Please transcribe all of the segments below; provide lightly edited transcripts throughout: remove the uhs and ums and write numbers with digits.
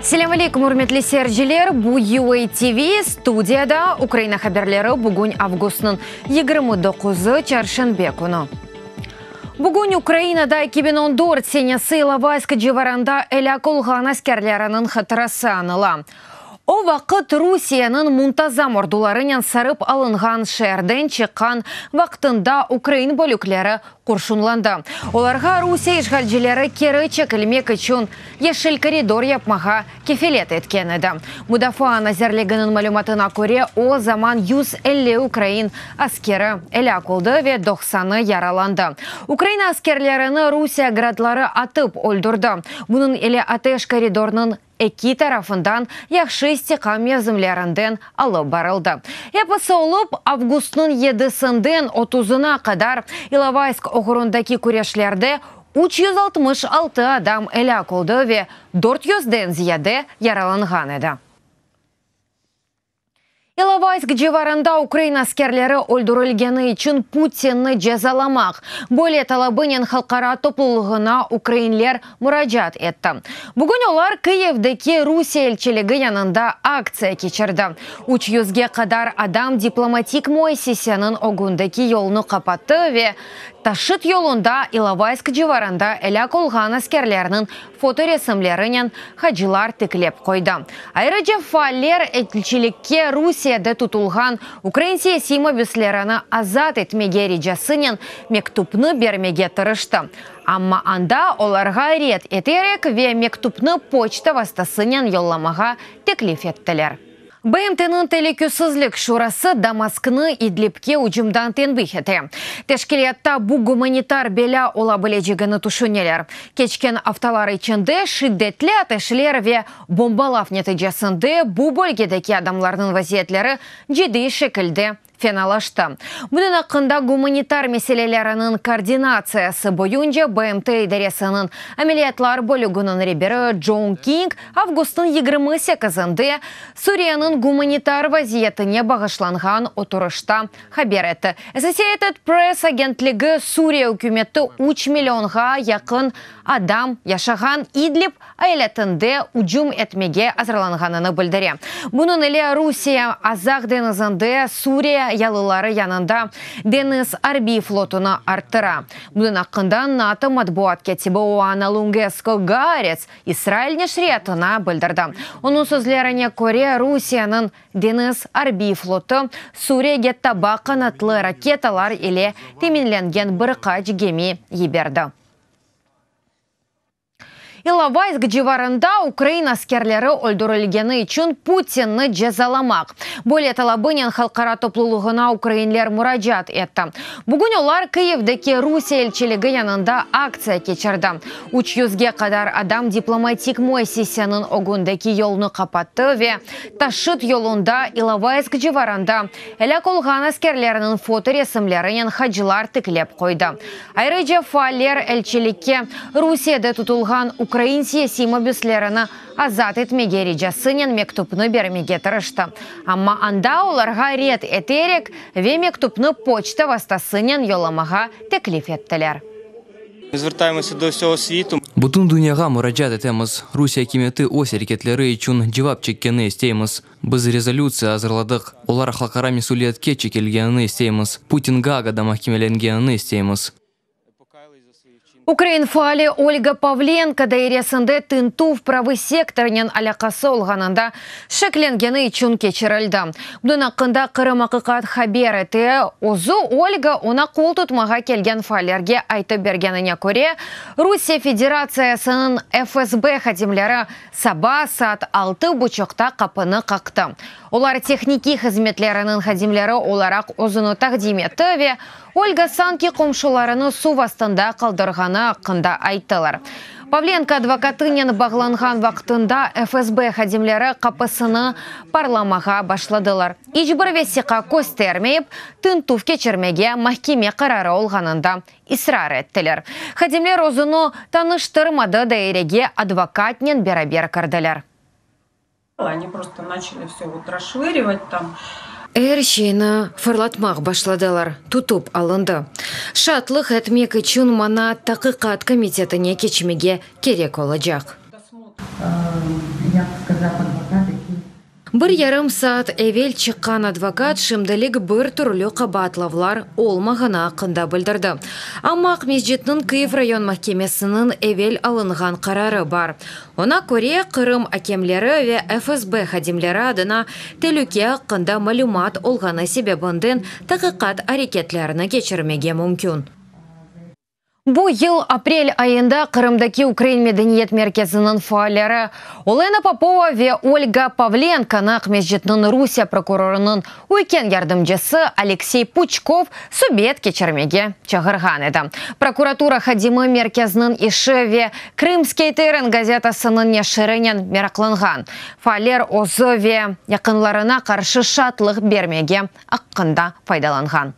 Селям алейкум, урметлі серджелер, бу UA TV студияда Украина хаберлері бүгін августның 29-ы чаршанбе күні. Бүгін Украинада 2014 сенесі Иловайск жеваранда әлі қолған аскерлерінің хатырасы аныла. О вақыт Русияның мұнтазам ордуларынан сарып алынған шәрден чыққан вақтында Украин бөліклері құршынланды. Оларға Русия ішғалжелері кері чекілмек үшін ешіл коридор япмаға кефелет еткен еді. Мұдафа назерлігінің мәлуматына көре о заман 150 Украин аскері әлі қолды ве 90-ы яраланды. Украина аскерлеріні Русия градлары атып өлдірді. Бұның әлі атеш коридорының Эки тарафындан яқшы истиқам мезімлерінден алып барылды. Епісі олып, августның 7-сінден 30-на қадар Иловайск оғырындаки көрешлерді 366 адам әлі қолды ве 400-ден зияде яраланған еді. Иловайск жеварында Украина аскерлері өлдірілгені үшін Путинні жазаламақ. Более талабынен халқара топлылығына украинлер мұражат етті. Бүгін олар Киевдегі Русия елчілігі янында акция кечірді. 300-ге қадар адам дипломатик мойсесенің оғындегі еліні қапатты ве Ташыт yolunda Иловайск жеварында әлі қолған аскерлерінің фоторесімлерінен хаджилар тікілеп қойды. Айрыжа фаллер әтілчілікке Русияда тұтылған Украин саяси мобислеріні азат етмеге режасынен мектупны бермеге тырышты. Амма анда оларға рет етерек ве мектупны почта вастасынен йолламаға теклиф еттілер. БМТ-нің телекөсізлік шурасы Дамаскны Идлибке ұжымдан тенбейхеті. Тешкелетта бұ гуманитар беля ола білежігіні түшінелер. Кечкен авталар içinde шиддетлі атешілер ве бомбалав нетижесінде бұ бөлгедекі адамлардың вазиетлері жеди шекілді феналашты. Бұның ақында гуманитар меселелерінің координациясы бойынша БМТ идаресінің әмелиятлар бөлігінің ребері Джон Кинг августың 28-інде Сурияның гуманитар вазиетіне бағышланған отырышта хабер етті. Associated Press агентлігі Сурия үкіметі 3 миллионға яқын адам яшаған Идлиб айлетінде ұжым етмеге азырланғаныны білдіре. Бұның әлі Русия азақ денізінде Сурия ялылары янында Дениз Арби флотуны арттыра. Бұның ақында НАТО матбуат кетібі Оана Лунгеско Гарец Израиль нешретіна білдірді. Оның сөзлеріне көре Русияның Дениз Арби флоты Сурияге таба қанатлы ракеталар еле теменленген бірқач геми еберді. Иловайск жеварында Украина аскерлері өлдірілгені үшін Путинні жазаламақ. Более талабынен халқара топлылығына украинлер мұражат етті. Бүгін олар Киевдегі Русия елчілігі янында акция кечірді. 300-ге қадар адам дипломатик мойсесенің оғындегі еліні қапатты ве Ташыт yolunda Иловайск жеварында әлі қолған аскерлерінің фоторесімлерінен хаджилар тікілеп қойды. Айрыжа фаллер елчілікке Русияда тұтылған Украин саяси мобислеріні азат етмеге режасынен мектупны бермеге тырышты. Амма анда оларға рет етерек ве мектупны почта вастасынен йоламаға теклиф еттілер. Ми звертаємося до всього світу. Бутун дүнияға мұражат етеміз. Русия кеметі ос әрекетлері үшін жевап чеккені істейміз. Біз резолюция азырладық. Олар халқара месулиетке чекелгені істейміз. Путинға агада махкемеленгені істейміз. Украин фали Ольга Павленко дайресінде тынту в правый секторнен алақасы олғанында шекленгені үшін кечірілді. Бұның ақында Қырым ақиқат хабер еті, озу Ольга она қол тұтмаға келген фалерге айтып бергеніне көре, Русия Федерациясының ФСБ хадимлері саба саат 6:30 қапыны қақты. Олар техники қызметлерінің хадимлері оларақ озыны тақдим етті ве Ольга санки қомшыларыны су астында қалдырғаны ақында айттылар. Павленко адвокатынен бағланған вақтында ФСБ хадимлері қапысыны парламаға башладылар. Ичбір весіқа көстермейіп, тынтув кечірмеге махкеме қарары олғанында исрар еттілер. Хадимлер озыны таныштырмады дайреге адвокатнен берабер кірділер. Они просто начали все вот расшвыривать там. Әршені фырлатмақ башладылар, тұтып алынды. Шатлық әтмек үшін мана тақиқат комитетіне кечмеге керек олacak. як сказав адвокат, який Bir yarım saat evvel çıqqan advokat şimdilik bir türlü qabatlavlar olmağını hakkında bildirdi. Amma Mescidinin Kyiv rayon mahkemesinin evvel alınğan kararı var. Ona göre Kırım hakemleri ve FSB hadimleri adına tehlike hakkında malumat olğanı sebebinden tahqiqat hareketlerini geçirmege mümkün. Bu yıl aprel ayında Kırım'daki Ukrayn Medeniyet Merkezi'nin faalleri Olena Popova ve Olga Pavlenka'nın Mescidinin Rusya prokurorunun uyken yardımcısı Alexey Puchkov subet geçirmege çağırgan edi. Prokuratura hadimi merkezinin işi ve Krimskiy Teren gazetasının neşirinen meraklangan. Faaller ozu ve yakınlarına karşı şatlık bermege hakkında faydalangan.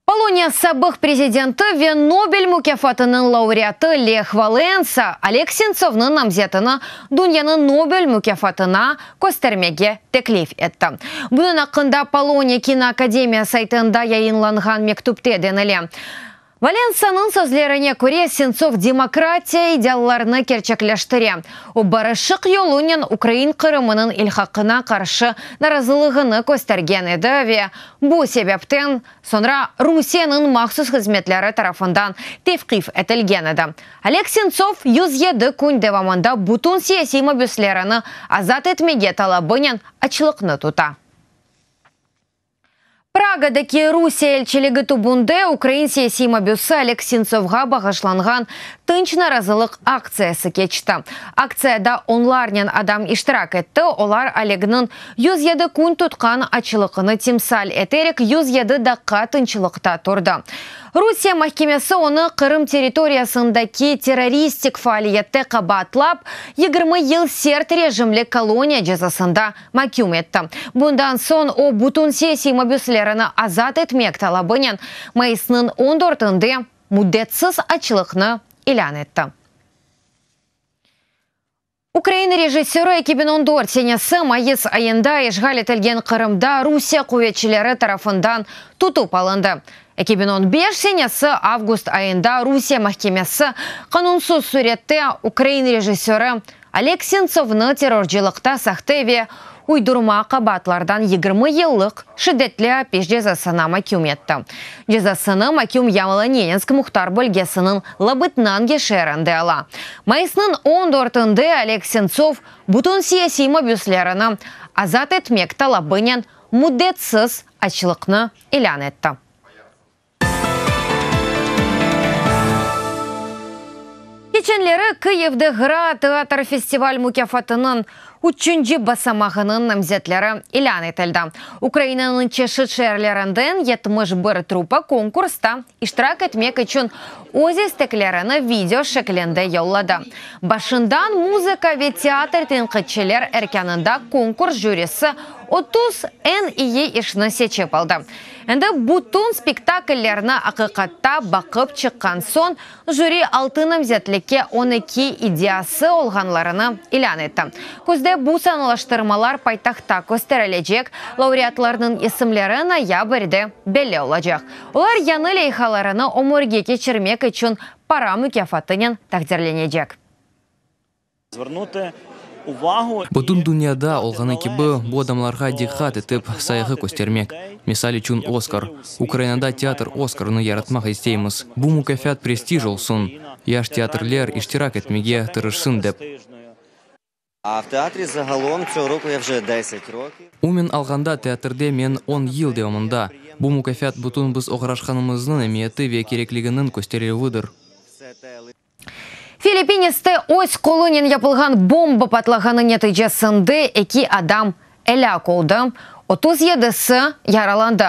Polonya sabık prezidenti ve Nobel mükafatının laureatı Lech Walesa Oleg Sentsov'nın namzetini dünyanın Nobel mükafatına göstermege teklif etti. Bunun hakkında Polonya Kino Akademiya saytında yayınlangan mektupta denildi. Walesa'nın sözlerine göre Sentsov demokratiya ideallarını gerçekleştiriyor. O barışık yolunun Ukrayn Kırım'ının ilhakına karşı narazılığını göstergen edi ve bu sebepten sonra Rusya'nın mahsus hizmetleri tarafından tevkif edilgen edi. Oleg Sentsov 107 gün devamında bütün siyasi mabüslerini azat etmege talabının açılıkını tuta. Praga'daki Rusya elçiligi tubunda Ukrayn siyasi mabüsü Oleg Sentsov'a bağışlangan tınç narazılık aksiyası geçti. Aksiyada onlarla adam iştirak etti. Olar Oleg'nin 107 gün tutkan açılıkını timsal ederek 107 dakika tınçılıkta turdu. Rusya mahkemesi onu Kırım teritoriyasındaki teröristik faaliyette qabatlap 20 yıl sert rejimli koloniya cezasında mahkum etti. Bundan son o bütün siyasi mabüslerini azat etmek talabının Mayıs'ın 14'ünde müddetsiz açılıkını ilan etti. Ukrayn rejissörü 2014 senesi Mayıs ayında işgal etilgen Kırım'da Rusya kuvvetçileri tarafından tutup alındı. 2015 senesi Avgust ayında Rusya mahkemesi kanunsuz surette Ukrayn rejissörü Oleg Sentsov'nu terörcülükte sahte ve uydurma qabatlardan 20 yıllık şiddetli hapis cezasına mahkum etti. Cezasını mahkum Yamalo-Nenetsk muhtar bölgesinin Labytnan şehrinde ala. Mayıs'ın 14'ünde Oleg Sentsov bütün siyasi mabüslerini azat etmek talabının müddetsiz açılıkını ilan etti. Geçenleri Kyiev'de Hra Teatr Festival mükafatının 3. basamağının namzetleri ilan etildi. Ukrayna'nın çeşit şehirlerinden 71 trupa konkursta iştirak etmek için öz isteklerini video şeklinde yolladı. Başından müzika ve tiyatr tenkitçiler erkeninde konkurs jürisi 30 en iyi işini seçip aldı. Endi bütün spektakellerine hakikatta bakıp çıkan son jüri 6 namzetlikке 12 ideyası olganlarını ilan etti. Kuzde bu sanalaştırmalar paytaxtda gösterilecek, laureatlarının isimleri noyabr'de belli olacak. Onlar yanı leyhalarını omurga geçirmek için para mükafatının takdirlenecek. Butun dünyada olğаны gibi bu adamlarga dikkat etip saygı göstermek. Misal üçün Oscar. Ukraynada teatr Oscar'ını yaratmak isteyimiz. Bu mükafat prestij olsun. Yaş teatrlar iştirak etmege tırışsın dep. А в театрі загалом цього року я вже 10 років. Умен алғанда театрде мен 10 yıl devamında. Bu mükafat bütün biz oğraşkanımızın emiyeti ve kereklігinin gösterividir. Филиппинесте ось колонин yapılgan bomba patlaganı neticesinde 2 adam elak oldu. 37'si yaralandı.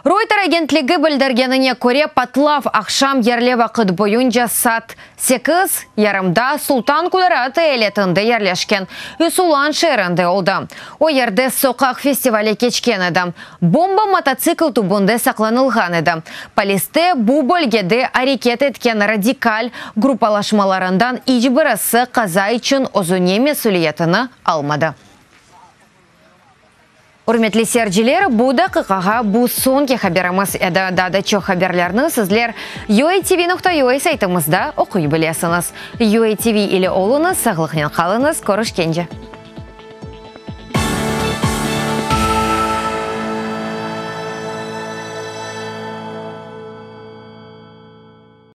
Reuters agentligi bildirgenine göre patlav akşam yerli vakit boyunca saat 8:30'da Sultan Kudarat eyaletinde yerleşken Üsulan şehrinde oldu. O yerde sokak festivali geçken edi. Bomba mototsikl tubunda saklanılgan edi. Poliste bu bölgede hareket etken radikal gruplaşmalarından hiçbirisi kaza için özüne mesuliyetini almadı. Урметлі серджілер, бұл дақиқаға бұл сонке хаберіміз әді дадачы хаберлерні сізлер UATV.ua сайтымызда оқой білесіңіз. UATV или олыңыз, сағылықнен қалыңыз, көрішкенде.